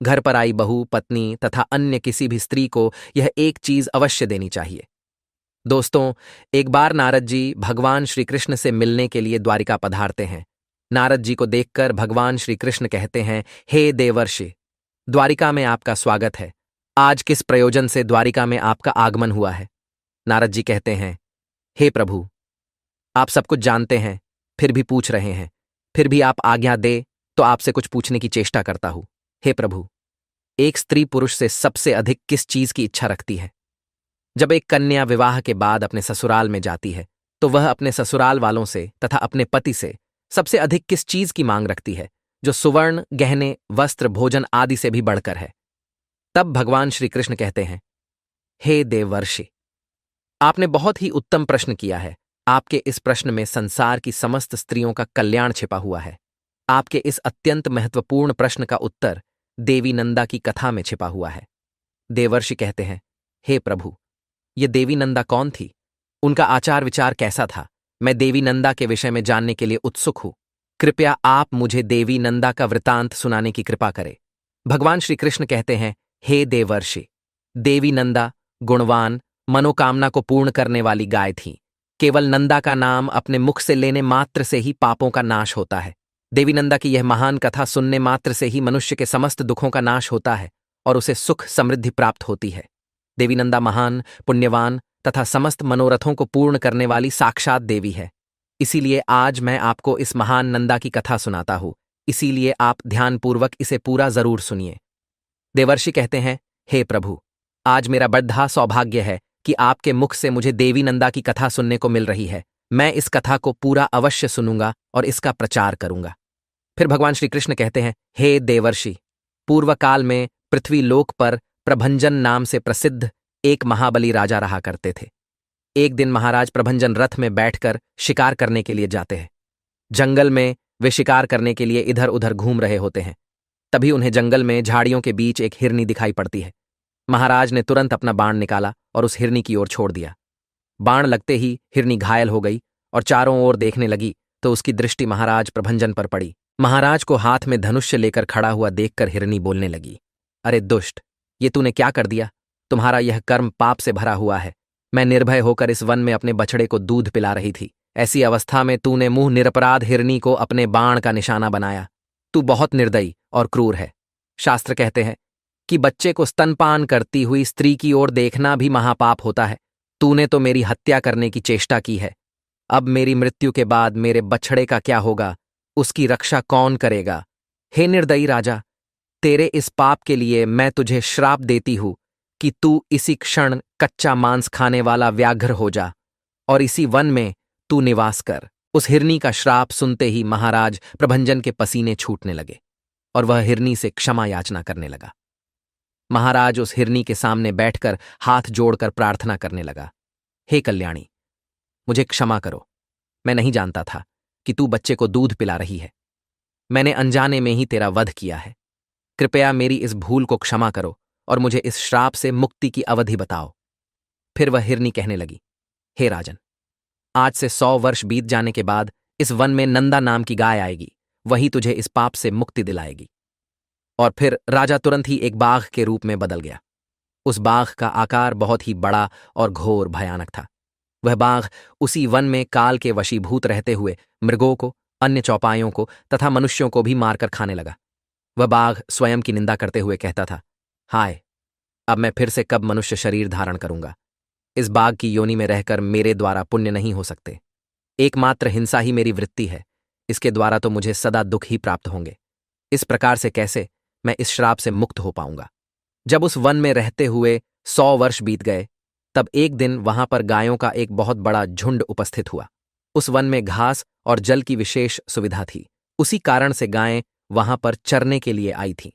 घर पर आई बहू, पत्नी तथा अन्य किसी भी स्त्री को यह एक चीज अवश्य देनी चाहिए। दोस्तों, एक बार नारद जी भगवान श्री कृष्ण से मिलने के लिए द्वारिका पधारते हैं। नारद जी को देखकर भगवान श्री कृष्ण कहते हैं, हे देवर्षि, द्वारिका में आपका स्वागत है। आज किस प्रयोजन से द्वारिका में आपका आगमन हुआ है? नारद जी कहते हैं, हे प्रभु, आप सब कुछ जानते हैं, फिर भी पूछ रहे हैं। फिर भी आप आज्ञा दे तो आपसे कुछ पूछने की चेष्टा करता हूं। हे प्रभु, एक स्त्री पुरुष से सबसे अधिक किस चीज की इच्छा रखती है? जब एक कन्या विवाह के बाद अपने ससुराल में जाती है तो वह अपने ससुराल वालों से तथा अपने पति से सबसे अधिक किस चीज की मांग रखती है, जो सुवर्ण, गहने, वस्त्र, भोजन आदि से भी बढ़कर है? तब भगवान श्री कृष्ण कहते हैं, हे देवर्षि, आपने बहुत ही उत्तम प्रश्न किया है। आपके इस प्रश्न में संसार की समस्त स्त्रियों का कल्याण छिपा हुआ है। आपके इस अत्यंत महत्वपूर्ण प्रश्न का उत्तर देवी नंदा की कथा में छिपा हुआ है। देवर्षि कहते हैं, हे प्रभु, ये देवी नंदा कौन थी? उनका आचार विचार कैसा था? मैं देवी नंदा के विषय में जानने के लिए उत्सुक हूं। कृपया आप मुझे देवी नंदा का वृतांत सुनाने की कृपा करें। भगवान श्री कृष्ण कहते हैं, हे देवर्षि, देवी नंदा गुणवान, मनोकामना को पूर्ण करने वाली गाय थी। केवल नंदा का नाम अपने मुख से लेने मात्र से ही पापों का नाश होता है। देवी नंदा की यह महान कथा सुनने मात्र से ही मनुष्य के समस्त दुखों का नाश होता है और उसे सुख समृद्धि प्राप्त होती है। देवी नंदा महान, पुण्यवान तथा समस्त मनोरथों को पूर्ण करने वाली साक्षात देवी है। इसीलिए आज मैं आपको इस महान नंदा की कथा सुनाता हूं। इसीलिए आप ध्यानपूर्वक इसे पूरा जरूर सुनिए। देवर्षि कहते हैं, हे प्रभु, आज मेरा बड़ा सौभाग्य है कि आपके मुख से मुझे देवी नंदा की कथा सुनने को मिल रही है। मैं इस कथा को पूरा अवश्य सुनूंगा और इसका प्रचार करूंगा। फिर भगवान श्री कृष्ण कहते हैं, हे देवर्षि, पूर्व काल में पृथ्वी लोक पर प्रभंजन नाम से प्रसिद्ध एक महाबली राजा रहा करते थे। एक दिन महाराज प्रभंजन रथ में बैठकर शिकार करने के लिए जाते हैं। जंगल में वे शिकार करने के लिए इधर उधर घूम रहे होते हैं। तभी उन्हें जंगल में झाड़ियों के बीच एक हिरनी दिखाई पड़ती है। महाराज ने तुरंत अपना बाण निकाला और उस हिरनी की ओर छोड़ दिया। बाण लगते ही हिरनी घायल हो गई और चारों ओर देखने लगी तो उसकी दृष्टि महाराज प्रभंजन पर पड़ी। महाराज को हाथ में धनुष्य लेकर खड़ा हुआ देखकर हिरनी बोलने लगी, अरे दुष्ट, ये तूने क्या कर दिया? तुम्हारा यह कर्म पाप से भरा हुआ है। मैं निर्भय होकर इस वन में अपने बछड़े को दूध पिला रही थी। ऐसी अवस्था में तूने मुंह निरपराध हिरनी को अपने बाण का निशाना बनाया। तू बहुत निर्दयी और क्रूर है। शास्त्र कहते हैं कि बच्चे को स्तनपान करती हुई स्त्री की ओर देखना भी महापाप होता है। तूने तो मेरी हत्या करने की चेष्टा की है। अब मेरी मृत्यु के बाद मेरे बछड़े का क्या होगा? उसकी रक्षा कौन करेगा? हे निर्दयी राजा, तेरे इस पाप के लिए मैं तुझे श्राप देती हूं कि तू इसी क्षण कच्चा मांस खाने वाला व्याघ्र हो जा और इसी वन में तू निवास कर। उस हिरनी का श्राप सुनते ही महाराज प्रभंजन के पसीने छूटने लगे और वह हिरनी से क्षमा याचना करने लगा। महाराज उस हिरनी के सामने बैठकर हाथ जोड़कर प्रार्थना करने लगा, हे कल्याणी, मुझे क्षमा करो। मैं नहीं जानता था कि तू बच्चे को दूध पिला रही है। मैंने अनजाने में ही तेरा वध किया है। कृपया मेरी इस भूल को क्षमा करो और मुझे इस श्राप से मुक्ति की अवधि बताओ। फिर वह हिरनी कहने लगी, हे राजन, आज से 100 वर्ष बीत जाने के बाद इस वन में नंदा नाम की गाय आएगी। वही तुझे इस पाप से मुक्ति दिलाएगी। और फिर राजा तुरंत ही एक बाघ के रूप में बदल गया। उस बाघ का आकार बहुत ही बड़ा और घोर भयानक था। वह बाघ उसी वन में काल के वशीभूत रहते हुए मृगों को, अन्य चौपाइयों को तथा मनुष्यों को भी मारकर खाने लगा। वह बाघ स्वयं की निंदा करते हुए कहता था, हाय, अब मैं फिर से कब मनुष्य शरीर धारण करूंगा? इस बाघ की योनि में रहकर मेरे द्वारा पुण्य नहीं हो सकते। एकमात्र हिंसा ही मेरी वृत्ति है। इसके द्वारा तो मुझे सदा दुख ही प्राप्त होंगे। इस प्रकार से कैसे मैं इस श्राप से मुक्त हो पाऊंगा? जब उस वन में रहते हुए 100 वर्ष बीत गए, तब एक दिन वहां पर गायों का एक बहुत बड़ा झुंड उपस्थित हुआ। उस वन में घास और जल की विशेष सुविधा थी। उसी कारण से गायें वहां पर चरने के लिए आई थीं।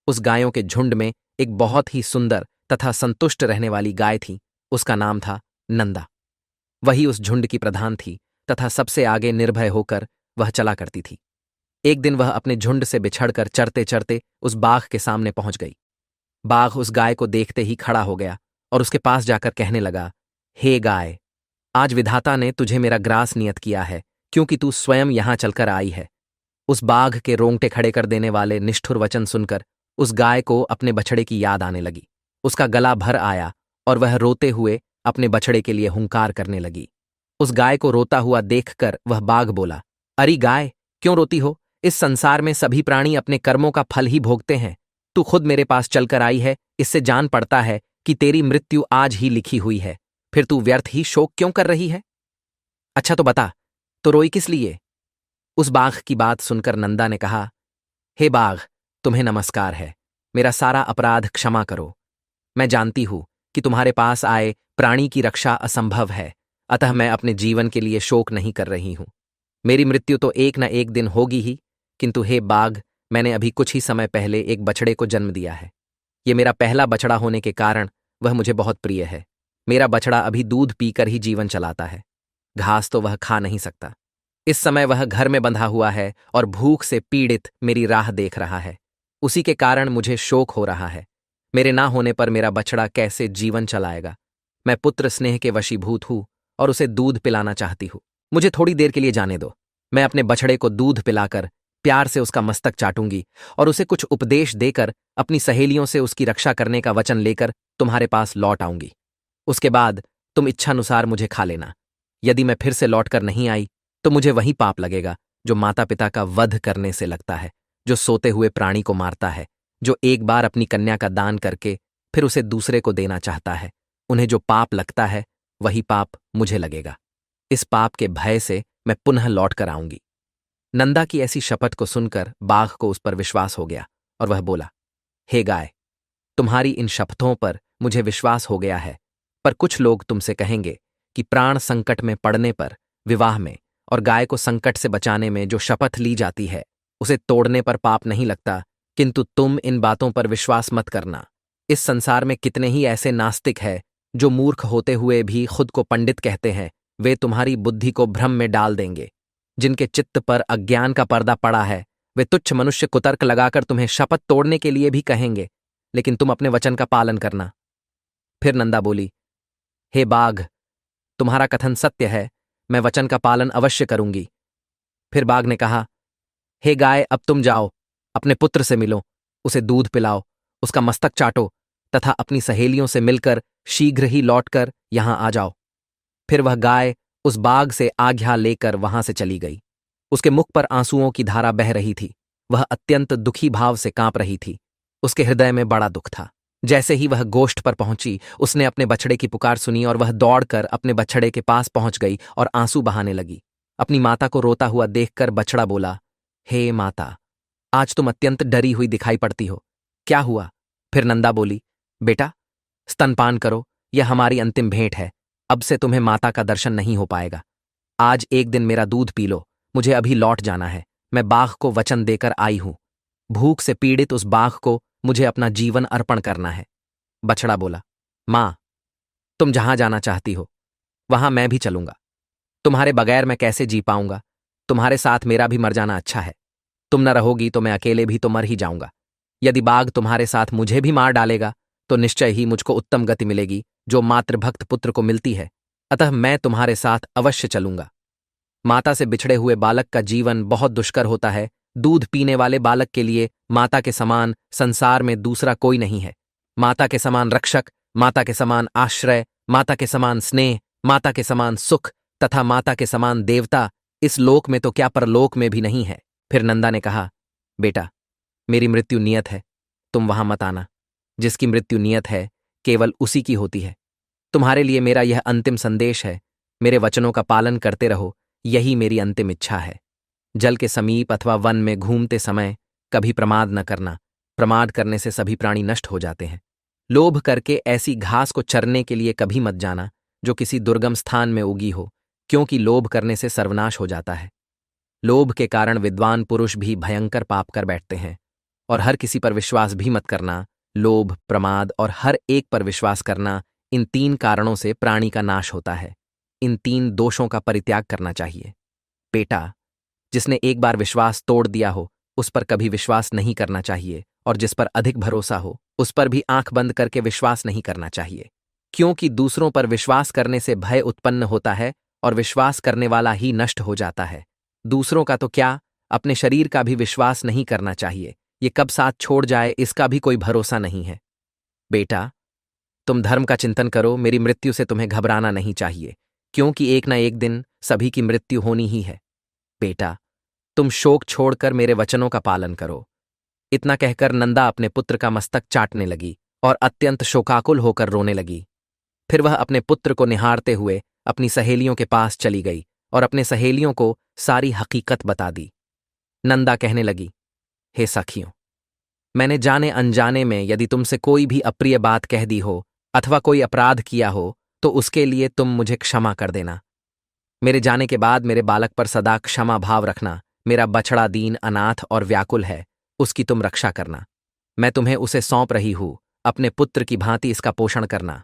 उस गायों के झुंड में एक बहुत ही सुंदर तथा संतुष्ट रहने वाली गाय थी। उसका नाम था नंदा। वही उस झुंड की प्रधान थी तथा सबसे आगे निर्भय होकर वह चला करती थी। एक दिन वह अपने झुंड से बिछड़कर चरते चरते उस बाघ के सामने पहुंच गई। बाघ उस गाय को देखते ही खड़ा हो गया और उसके पास जाकर कहने लगा, हे गाय, आज विधाता ने तुझे मेरा ग्रास नियत किया है, क्योंकि तू स्वयं यहां चलकर आई है। उस बाघ के रोंगटे खड़े कर देने वाले निष्ठुर वचन सुनकर उस गाय को अपने बछड़े की याद आने लगी। उसका गला भर आया और वह रोते हुए अपने बछड़े के लिए हुंकार करने लगी। उस गाय को रोता हुआ देखकर वह बाघ बोला, अरे गाय, क्यों रोती हो? इस संसार में सभी प्राणी अपने कर्मों का फल ही भोगते हैं। तू खुद मेरे पास चलकर आई है, इससे जान पड़ता है कि तेरी मृत्यु आज ही लिखी हुई है। फिर तू व्यर्थ ही शोक क्यों कर रही है? अच्छा तो बता, तो रोई किस लिए? उस बाघ की बात सुनकर नंदा ने कहा, हे बाघ, तुम्हें नमस्कार है। मेरा सारा अपराध क्षमा करो। मैं जानती हूं कि तुम्हारे पास आए प्राणी की रक्षा असंभव है, अतः मैं अपने जीवन के लिए शोक नहीं कर रही हूं। मेरी मृत्यु तो एक न एक दिन होगी ही, किंतु हे बाघ, मैंने अभी कुछ ही समय पहले एक बछड़े को जन्म दिया है। ये मेरा पहला बछड़ा होने के कारण वह मुझे बहुत प्रिय है। मेरा बछड़ा अभी दूध पीकर ही जीवन चलाता है, घास तो वह खा नहीं सकता। इस समय वह घर में बंधा हुआ है और भूख से पीड़ित मेरी राह देख रहा है। उसी के कारण मुझे शोक हो रहा है। मेरे ना होने पर मेरा बछड़ा कैसे जीवन चलाएगा? मैं पुत्र स्नेह के वशीभूत हूं और उसे दूध पिलाना चाहती हूं। मुझे थोड़ी देर के लिए जाने दो। मैं अपने बछड़े को दूध पिलाकर प्यार से उसका मस्तक चाटूंगी और उसे कुछ उपदेश देकर अपनी सहेलियों से उसकी रक्षा करने का वचन लेकर तुम्हारे पास लौट आऊंगी। उसके बाद तुम इच्छानुसार मुझे खा लेना। यदि मैं फिर से लौटकर नहीं आई तो मुझे वही पाप लगेगा जो माता पिता का वध करने से लगता है, जो सोते हुए प्राणी को मारता है, जो एक बार अपनी कन्या का दान करके फिर उसे दूसरे को देना चाहता है। उन्हें जो पाप लगता है वही पाप मुझे लगेगा। इस पाप के भय से मैं पुनः लौट कर आऊंगी। नंदा की ऐसी शपथ को सुनकर बाघ को उस पर विश्वास हो गया और वह बोला, हे गाय, तुम्हारी इन शपथों पर मुझे विश्वास हो गया है, पर कुछ लोग तुमसे कहेंगे कि प्राण संकट में पड़ने पर, विवाह में और गाय को संकट से बचाने में जो शपथ ली जाती है उसे तोड़ने पर पाप नहीं लगता, किंतु तुम इन बातों पर विश्वास मत करना। इस संसार में कितने ही ऐसे नास्तिक हैं जो मूर्ख होते हुए भी खुद को पंडित कहते हैं। वे तुम्हारी बुद्धि को भ्रम में डाल देंगे। जिनके चित्त पर अज्ञान का पर्दा पड़ा है वे तुच्छ मनुष्य कुतर्क लगाकर तुम्हें शपथ तोड़ने के लिए भी कहेंगे, लेकिन तुम अपने वचन का पालन करना। फिर नंदा बोली, हे बाघ, तुम्हारा कथन सत्य है, मैं वचन का पालन अवश्य करूंगी। फिर बाघ ने कहा, हे गाय, अब तुम जाओ, अपने पुत्र से मिलो, उसे दूध पिलाओ, उसका मस्तक चाटो तथा अपनी सहेलियों से मिलकर शीघ्र ही लौटकर यहां आ जाओ। फिर वह गाय उस बाघ से आज्ञा लेकर वहां से चली गई। उसके मुख पर आंसुओं की धारा बह रही थी। वह अत्यंत दुखी भाव से कांप रही थी। उसके हृदय में बड़ा दुख था। जैसे ही वह गोष्ठ पर पहुंची, उसने अपने बछड़े की पुकार सुनी और वह दौड़कर अपने बछड़े के पास पहुंच गई और आंसू बहाने लगी। अपनी माता को रोता हुआ देखकर बछड़ा बोला, हे माता, आज तुम अत्यंत डरी हुई दिखाई पड़ती हो, क्या हुआ? फिर नंदा बोली, बेटा, स्तनपान करो, यह हमारी अंतिम भेंट है। अब से तुम्हें माता का दर्शन नहीं हो पाएगा। आज एक दिन मेरा दूध पी लो, मुझे अभी लौट जाना है। मैं बाघ को वचन देकर आई हूं। भूख से पीड़ित उस बाघ को मुझे अपना जीवन अर्पण करना है। बछड़ा बोला, मां, तुम जहां जाना चाहती हो वहां मैं भी चलूंगा। तुम्हारे बगैर मैं कैसे जी पाऊंगा? तुम्हारे साथ मेरा भी मर जाना अच्छा है। तुम न रहोगी तो मैं अकेले भी तो मर ही जाऊंगा। यदि बाघ तुम्हारे साथ मुझे भी मार डालेगा तो निश्चय ही मुझको उत्तम गति मिलेगी जो मातृभक्त पुत्र को मिलती है। अतः मैं तुम्हारे साथ अवश्य चलूंगा। माता से बिछड़े हुए बालक का जीवन बहुत दुष्कर होता है। दूध पीने वाले बालक के लिए माता के समान संसार में दूसरा कोई नहीं है। माता के समान रक्षक, माता के समान आश्रय, माता के समान स्नेह, माता के समान सुख तथा माता के समान देवता इस लोक में तो क्या परलोक में भी नहीं है। फिर नंदा ने कहा, बेटा, मेरी मृत्यु नियत है, तुम वहां मत आना। जिसकी मृत्यु नियत है केवल उसी की होती है। तुम्हारे लिए मेरा यह अंतिम संदेश है, मेरे वचनों का पालन करते रहो, यही मेरी अंतिम इच्छा है। जल के समीप अथवा वन में घूमते समय कभी प्रमाद न करना। प्रमाद करने से सभी प्राणी नष्ट हो जाते हैं। लोभ करके ऐसी घास को चरने के लिए कभी मत जाना जो किसी दुर्गम स्थान में उगी हो, क्योंकि लोभ करने से सर्वनाश हो जाता है। लोभ के कारण विद्वान पुरुष भी भयंकर पाप कर बैठते हैं। और हर किसी पर विश्वास भी मत करना। लोभ, प्रमाद और हर एक पर विश्वास करना, इन 3 कारणों से प्राणी का नाश होता है। इन 3 दोषों का परित्याग करना चाहिए। बेटा, जिसने एक बार विश्वास तोड़ दिया हो उस पर कभी विश्वास नहीं करना चाहिए, और जिस पर अधिक भरोसा हो उस पर भी आंख बंद करके विश्वास नहीं करना चाहिए, क्योंकि दूसरों पर विश्वास करने से भय उत्पन्न होता है और विश्वास करने वाला ही नष्ट हो जाता है। दूसरों का तो क्या, अपने शरीर का भी विश्वास नहीं करना चाहिए। ये कब साथ छोड़ जाए इसका भी कोई भरोसा नहीं है। बेटा, तुम धर्म का चिंतन करो, मेरी मृत्यु से तुम्हें घबराना नहीं चाहिए, क्योंकि एक न एक दिन सभी की मृत्यु होनी ही है। बेटा, तुम शोक छोड़कर मेरे वचनों का पालन करो। इतना कहकर नंदा अपने पुत्र का मस्तक चाटने लगी और अत्यंत शोकाकुल होकर रोने लगी। फिर वह अपने पुत्र को निहारते हुए अपनी सहेलियों के पास चली गई और अपने सहेलियों को सारी हकीकत बता दी। नंदा कहने लगी, हे सखियों, मैंने जाने अनजाने में यदि तुमसे कोई भी अप्रिय बात कह दी हो अथवा कोई अपराध किया हो तो उसके लिए तुम मुझे क्षमा कर देना। मेरे जाने के बाद मेरे बालक पर सदा क्षमा भाव रखना। मेरा बछड़ा दीन, अनाथ और व्याकुल है, उसकी तुम रक्षा करना। मैं तुम्हें उसे सौंप रही हूं, अपने पुत्र की भांति इसका पोषण करना।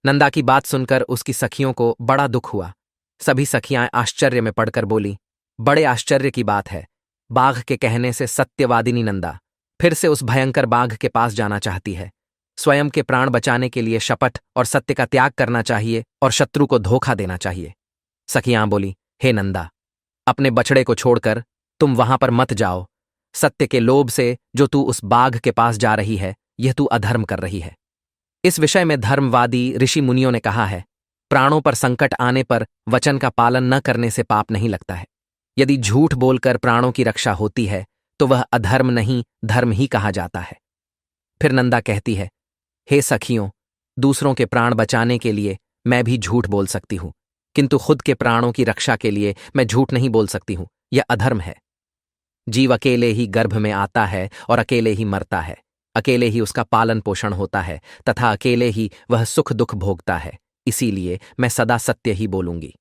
नंदा की बात सुनकर उसकी सखियों को बड़ा दुख हुआ। सभी सखियां आश्चर्य में पड़कर बोली, बड़े आश्चर्य की बात है, बाघ के कहने से सत्यवादिनी नंदा फिर से उस भयंकर बाघ के पास जाना चाहती है। स्वयं के प्राण बचाने के लिए शपथ और सत्य का त्याग करना चाहिए और शत्रु को धोखा देना चाहिए। सखियां बोली, हे नंदा, अपने बछड़े को छोड़कर तुम वहां पर मत जाओ। सत्य के लोभ से जो तू उस बाघ के पास जा रही है, यह तू अधर्म कर रही है। इस विषय में धर्मवादी ऋषि मुनियों ने कहा है, प्राणों पर संकट आने पर वचन का पालन न करने से पाप नहीं लगता है। यदि झूठ बोलकर प्राणों की रक्षा होती है तो वह अधर्म नहीं, धर्म ही कहा जाता है। फिर नंदा कहती है, हे सखियों, दूसरों के प्राण बचाने के लिए मैं भी झूठ बोल सकती हूं, किंतु खुद के प्राणों की रक्षा के लिए मैं झूठ नहीं बोल सकती हूं। यह अधर्म है। जीव अकेले ही गर्भ में आता है और अकेले ही मरता है, अकेले ही उसका पालन पोषण होता है तथा अकेले ही वह सुख दुख भोगता है। इसीलिए मैं सदा सत्य ही बोलूंगी।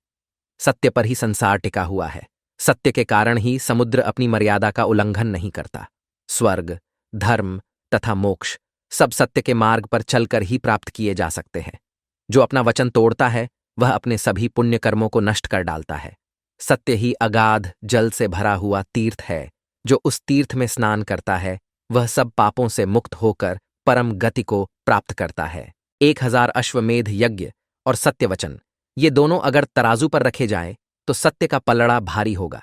सत्य पर ही संसार टिका हुआ है। सत्य के कारण ही समुद्र अपनी मर्यादा का उल्लंघन नहीं करता। स्वर्ग, धर्म तथा मोक्ष सब सत्य के मार्ग पर चलकर ही प्राप्त किए जा सकते हैं। जो अपना वचन तोड़ता है वह अपने सभी पुण्य कर्मों को नष्ट कर डालता है। सत्य ही अगाध जल से भरा हुआ तीर्थ है। जो उस तीर्थ में स्नान करता है वह सब पापों से मुक्त होकर परम गति को प्राप्त करता है। 1000 अश्वमेध यज्ञ और सत्य वचन, ये दोनों अगर तराजू पर रखे जाएं तो सत्य का पलड़ा भारी होगा।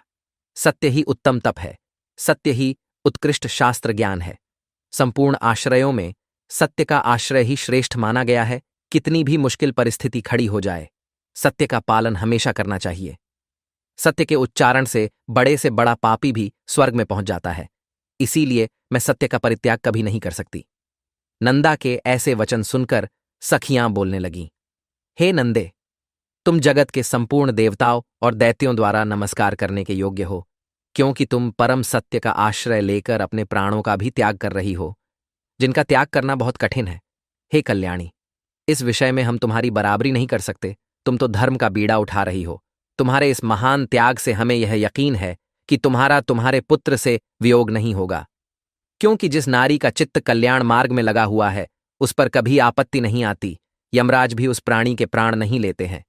सत्य ही उत्तम तप है। सत्य ही उत्कृष्ट शास्त्र ज्ञान है। संपूर्ण आश्रयों में सत्य का आश्रय ही श्रेष्ठ माना गया है। कितनी भी मुश्किल परिस्थिति खड़ी हो जाए, सत्य का पालन हमेशा करना चाहिए। सत्य के उच्चारण से बड़ा पापी भी स्वर्ग में पहुंच जाता है। इसीलिए मैं सत्य का परित्याग कभी नहीं कर सकती। नंदा के ऐसे वचन सुनकर सखियां बोलने लगीं, हे नंदे, तुम जगत के संपूर्ण देवताओं और दैत्यों द्वारा नमस्कार करने के योग्य हो, क्योंकि तुम परम सत्य का आश्रय लेकर अपने प्राणों का भी त्याग कर रही हो, जिनका त्याग करना बहुत कठिन है। हे कल्याणी, इस विषय में हम तुम्हारी बराबरी नहीं कर सकते। तुम तो धर्म का बीड़ा उठा रही हो। तुम्हारे इस महान त्याग से हमें यह यकीन है कि तुम्हारे पुत्र से वियोग नहीं होगा, क्योंकि जिस नारी का चित्त कल्याण मार्ग में लगा हुआ है उस पर कभी आपत्ति नहीं आती। यमराज भी उस प्राणी के प्राण नहीं लेते हैं।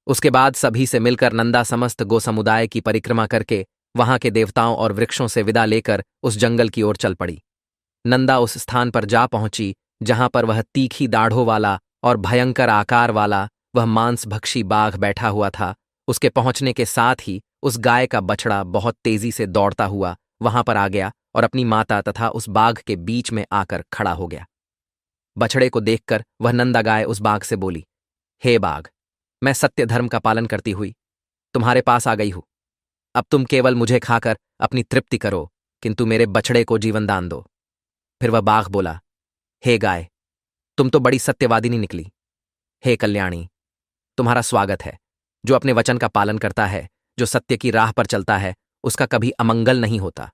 उसके बाद सभी से मिलकर नंदा समस्त गो समुदाय की परिक्रमा करके वहां के देवताओं और वृक्षों से विदा लेकर उस जंगल की ओर चल पड़ी। नंदा उस स्थान पर जा पहुंची जहां पर वह तीखी दाढ़ों वाला और भयंकर आकार वाला वह मांसभक्षी बाघ बैठा हुआ था। उसके पहुंचने के साथ ही उस गाय का बछड़ा बहुत तेजी से दौड़ता हुआ वहां पर आ गया और अपनी माता तथा उस बाघ के बीच में आकर खड़ा हो गया। बछड़े को देखकर वह नंदा गाय उस बाघ से बोली, हे बाघ, मैं सत्य धर्म का पालन करती हुई तुम्हारे पास आ गई हूं। अब तुम केवल मुझे खाकर अपनी तृप्ति करो, किंतु मेरे बछड़े को जीवन दान दो। फिर वह बाघ बोला, हे गाय, तुम तो बड़ी सत्यवादिनी निकली। हे कल्याणी, तुम्हारा स्वागत है। जो अपने वचन का पालन करता है, जो सत्य की राह पर चलता है, उसका कभी अमंगल नहीं होता।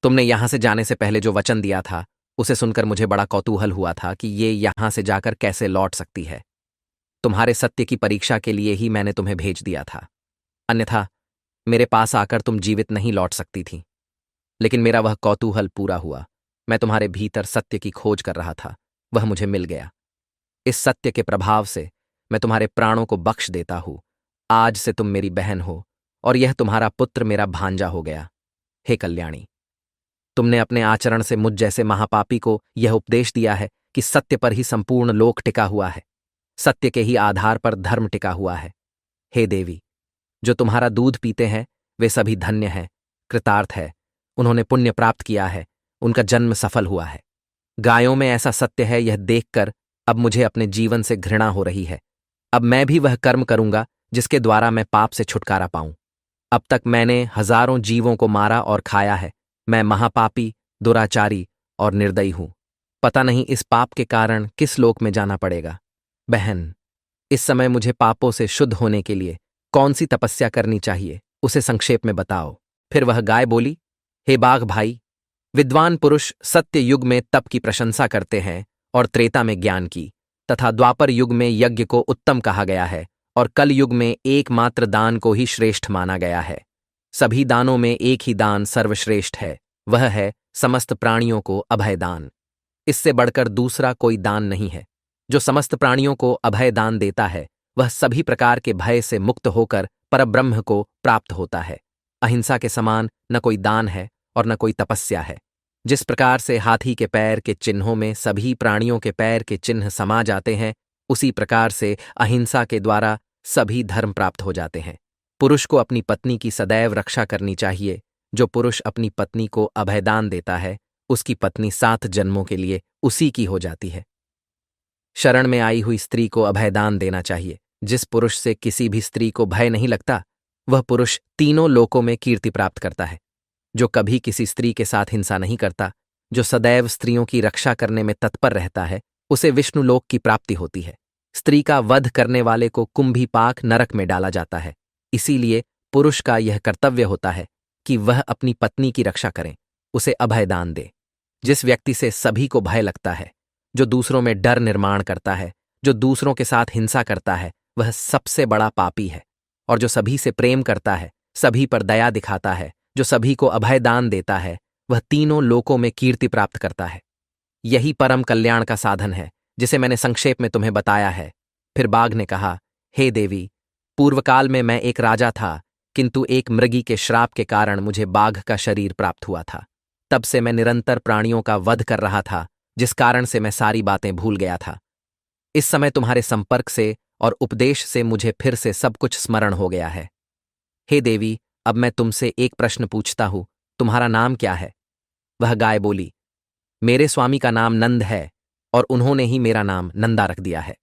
तुमने यहां से जाने से पहले जो वचन दिया था उसे सुनकर मुझे बड़ा कौतूहल हुआ था कि ये यहां से जाकर कैसे लौट सकती है। तुम्हारे सत्य की परीक्षा के लिए ही मैंने तुम्हें भेज दिया था, अन्यथा मेरे पास आकर तुम जीवित नहीं लौट सकती थी। लेकिन मेरा वह कौतूहल पूरा हुआ। मैं तुम्हारे भीतर सत्य की खोज कर रहा था, वह मुझे मिल गया। इस सत्य के प्रभाव से मैं तुम्हारे प्राणों को बख्श देता हूं। आज से तुम मेरी बहन हो और यह तुम्हारा पुत्र मेरा भांजा हो गया। हे कल्याणी, तुमने अपने आचरण से मुझ जैसे महापापी को यह उपदेश दिया है कि सत्य पर ही संपूर्ण लोक टिका हुआ है, सत्य के ही आधार पर धर्म टिका हुआ है। हे देवी, जो तुम्हारा दूध पीते हैं वे सभी धन्य हैं, कृतार्थ है, उन्होंने पुण्य प्राप्त किया है उनका जन्म सफल हुआ है। गायों में ऐसा सत्य है, यह देखकर अब मुझे अपने जीवन से घृणा हो रही है। अब मैं भी वह कर्म करूंगा जिसके द्वारा मैं पाप से छुटकारा पाऊं। अब तक मैंने हजारों जीवों को मारा और खाया है। मैं महापापी, दुराचारी और निर्दयी हूं। पता नहीं इस पाप के कारण किस लोक में जाना पड़ेगा। बहन, इस समय मुझे पापों से शुद्ध होने के लिए कौन सी तपस्या करनी चाहिए, उसे संक्षेप में बताओ। फिर वह गाय बोली, हे बाघ भाई, विद्वान पुरुष सत्य युग में तप की प्रशंसा करते हैं और त्रेता में ज्ञान की, तथा द्वापर युग में यज्ञ को उत्तम कहा गया है और कल युग में एकमात्र दान को ही श्रेष्ठ माना गया है। सभी दानों में एक ही दान सर्वश्रेष्ठ है, वह है समस्त प्राणियों को अभय दान। इससे बढ़कर दूसरा कोई दान नहीं है। जो समस्त प्राणियों को अभय दान देता है वह सभी प्रकार के भय से मुक्त होकर परब्रह्म को प्राप्त होता है। अहिंसा के समान न कोई दान है और न कोई तपस्या है। जिस प्रकार से हाथी के पैर के चिन्हों में सभी प्राणियों के पैर के चिन्ह समा जाते हैं, उसी प्रकार से अहिंसा के द्वारा सभी धर्म प्राप्त हो जाते हैं। पुरुष को अपनी पत्नी की सदैव रक्षा करनी चाहिए। जो पुरुष अपनी पत्नी को अभयदान देता है, उसकी पत्नी 7 जन्मों के लिए उसी की हो जाती है। शरण में आई हुई स्त्री को अभयदान देना चाहिए। जिस पुरुष से किसी भी स्त्री को भय नहीं लगता, वह पुरुष तीनों लोकों में कीर्ति प्राप्त करता है। जो कभी किसी स्त्री के साथ हिंसा नहीं करता, जो सदैव स्त्रियों की रक्षा करने में तत्पर रहता है, उसे विष्णु लोक की प्राप्ति होती है। स्त्री का वध करने वाले को कुंभीपाक नरक में डाला जाता है। इसीलिए पुरुष का यह कर्तव्य होता है कि वह अपनी पत्नी की रक्षा करें, उसे अभयदान दे। जिस व्यक्ति से सभी को भय लगता है, जो दूसरों में डर निर्माण करता है, जो दूसरों के साथ हिंसा करता है, वह सबसे बड़ा पापी है। और जो सभी से प्रेम करता है, सभी पर दया दिखाता है, जो सभी को अभयदान देता है, वह तीनों लोकों में कीर्ति प्राप्त करता है। यही परम कल्याण का साधन है, जिसे मैंने संक्षेप में तुम्हें बताया है। फिर बाघ ने कहा, हे देवी, पूर्वकाल में मैं एक राजा था, किंतु एक मृगी के श्राप के कारण मुझे बाघ का शरीर प्राप्त हुआ था। तब से मैं निरंतर प्राणियों का वध कर रहा था, जिस कारण से मैं सारी बातें भूल गया था। इस समय तुम्हारे संपर्क से और उपदेश से मुझे फिर से सब कुछ स्मरण हो गया है। हे देवी, अब मैं तुमसे एक प्रश्न पूछता हूं, तुम्हारा नाम क्या है? वह गाय बोली, मेरे स्वामी का नाम नंद है और उन्होंने ही मेरा नाम नंदा रख दिया है।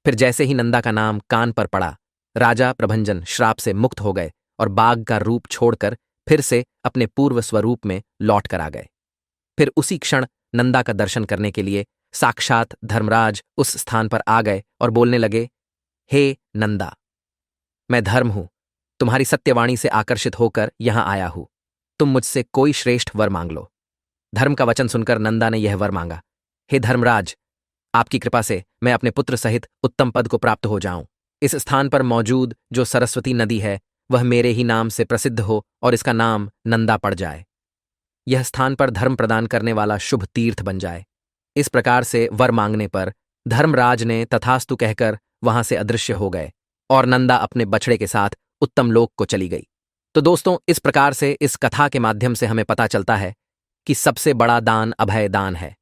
फिर जैसे ही नंदा का नाम कान पर पड़ा, राजा प्रभंजन श्राप से मुक्त हो गए और बाघ का रूप छोड़कर फिर से अपने पूर्व स्वरूप में लौट कर आ गए। फिर उसी क्षण नंदा का दर्शन करने के लिए साक्षात धर्मराज उस स्थान पर आ गए और बोलने लगे, हे नंदा, मैं धर्म हूं, तुम्हारी सत्यवाणी से आकर्षित होकर यहां आया हूं। तुम मुझसे कोई श्रेष्ठ वर मांग लो। धर्म का वचन सुनकर नंदा ने यह वर मांगा, हे धर्मराज, आपकी कृपा से मैं अपने पुत्र सहित उत्तम पद को प्राप्त हो जाऊं। इस स्थान पर मौजूद जो सरस्वती नदी है, वह मेरे ही नाम से प्रसिद्ध हो और इसका नाम नंदा पड़ जाए। यह स्थान पर धर्म प्रदान करने वाला शुभ तीर्थ बन जाए। इस प्रकार से वर मांगने पर धर्मराज ने तथास्तु कहकर वहां से अदृश्य हो गए और नंदा अपने बछड़े के साथ उत्तम लोक को चली गई। तो दोस्तों, इस प्रकार से इस कथा के माध्यम से हमें पता चलता है कि सबसे बड़ा दान अभय दान है।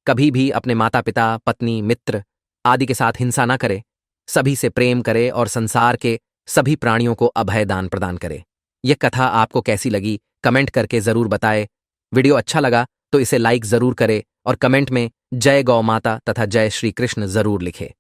कभी भी अपने माता पिता, पत्नी, मित्र आदि के साथ हिंसा न करे, सभी से प्रेम करे और संसार के सभी प्राणियों को अभय दान प्रदान करे। यह कथा आपको कैसी लगी, कमेंट करके जरूर बताएं। वीडियो अच्छा लगा तो इसे लाइक जरूर करें और कमेंट में जय गौ माता तथा जय श्री कृष्ण जरूर लिखें।